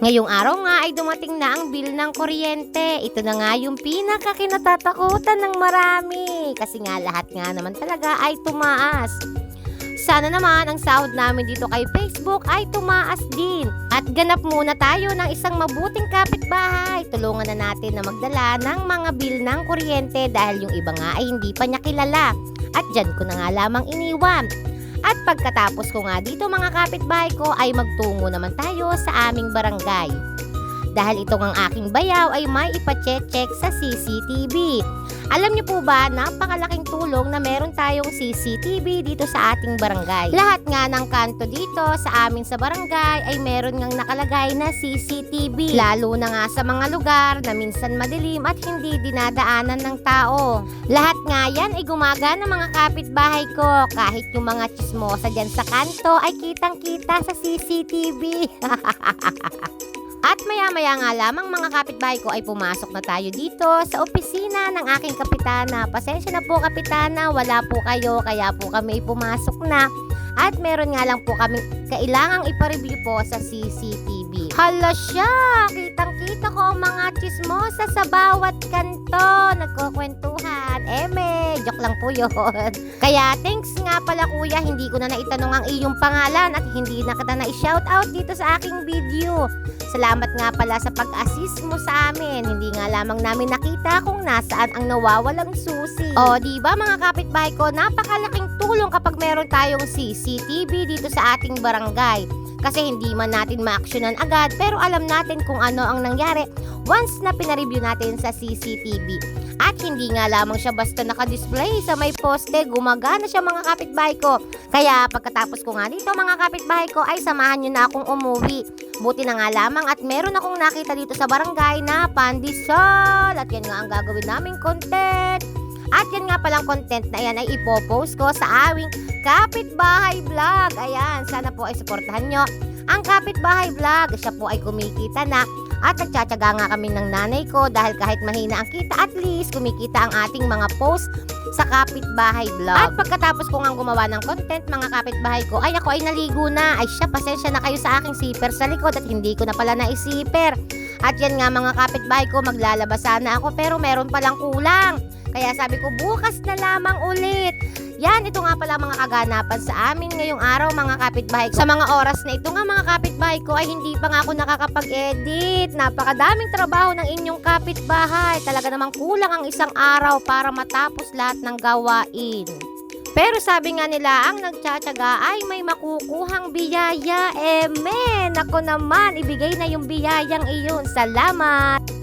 Ngayong araw nga ay dumating na ang bill ng kuryente. Ito na nga yung pinakakinatatakutan ng marami. Kasi nga lahat nga naman talaga ay tumaas. Sana naman ang sahod namin dito kay Facebook ay tumaas din. At ganap muna tayo ng isang mabuting kapitbahay. Tulungan na natin na magdala ng mga bill ng kuryente dahil yung iba nga ay hindi pa niya kilala. At dyan ko na nga lamang iniwan. At pagkatapos ko nga dito mga kapitbahay ko ay magtungo naman tayo sa aming barangay. Dahil itong ang aking bayaw ay may ipacheck sa CCTV. Alam niyo po ba, napakalaking tulong na meron tayong CCTV dito sa ating barangay. Lahat nga ng kanto dito sa amin sa barangay ay meron ngang nakalagay na CCTV. Lalo na nga sa mga lugar na minsan madilim at hindi dinadaanan ng tao. Lahat nga yan ay gumagana mga kapitbahay ko. Kahit yung mga chismosa dyan sa kanto ay kitang-kita sa CCTV. At maya-maya nga lamang mga kapitbahay ko ay pumasok na tayo dito sa opisina ng aking kapitana. Pasensya na po kapitana, wala po kayo kaya po kami pumasok na. At meron nga lang po kami kailangang ipareview po sa CCTV. Hala siya! Kitang-kita ko ang mga chismosa sa bawat kanto. Nagkukwentuhan. Joke lang po yun. Kaya thanks nga pala kuya, hindi ko na naitanong ang iyong pangalan at hindi na kita na-shoutout dito sa aking video. Salamat nga pala sa pag-assist mo sa amin. Hindi nga lamang namin nakita kung nasaan ang nawawalang susi. O diba mga kapitbahay ko, napakalaking tulong kapag meron tayong CCTV dito sa ating barangay. Kasi hindi man natin ma-actionan agad pero alam natin kung ano ang nangyari once na pinareview natin sa CCTV. At hindi nga lamang siya basta naka-display sa may poste, gumagana siya mga kapitbahay ko. Kaya pagkatapos ko nga dito mga kapitbahay ko ay samahan nyo na akong umuwi. Buti na nga lamang at meron akong nakita dito sa barangay na pandesal. At yan nga ang gagawin naming content. At yan nga palang content na yan ay ipopost ko sa aming kapitbahay vlog. Ayan, sana po ay suportahan nyo ang kapitbahay vlog. Siya po ay kumikita na. At nagtsatsaga nga kami ng nanay ko dahil kahit mahina ang kita, at least kumikita ang ating mga post sa kapitbahay vlog. At pagkatapos ko nga gumawa ng content mga kapitbahay ko, ay ako ay naligo na. Ay siya, pasensya na kayo sa aking zipper sa likod at hindi ko na pala naisiper. At yan nga mga kapitbahay ko, maglalabas sana ako pero meron palang kulang. Kaya sabi ko bukas na lamang ulit. Yan, ito nga pala mga kaganapan sa amin ngayong araw mga kapitbahay ko. Sa mga oras na ito nga mga kapitbahay ko ay hindi pa nga ako nakakapag-edit. Napakadaming trabaho ng inyong kapitbahay. Talaga namang kulang ang isang araw para matapos lahat ng gawain. Pero sabi nga nila, ang nagtsatsaga ay may makukuhang biyaya. Amen! Ako naman, ibigay na yung biyayang iyon. Salamat!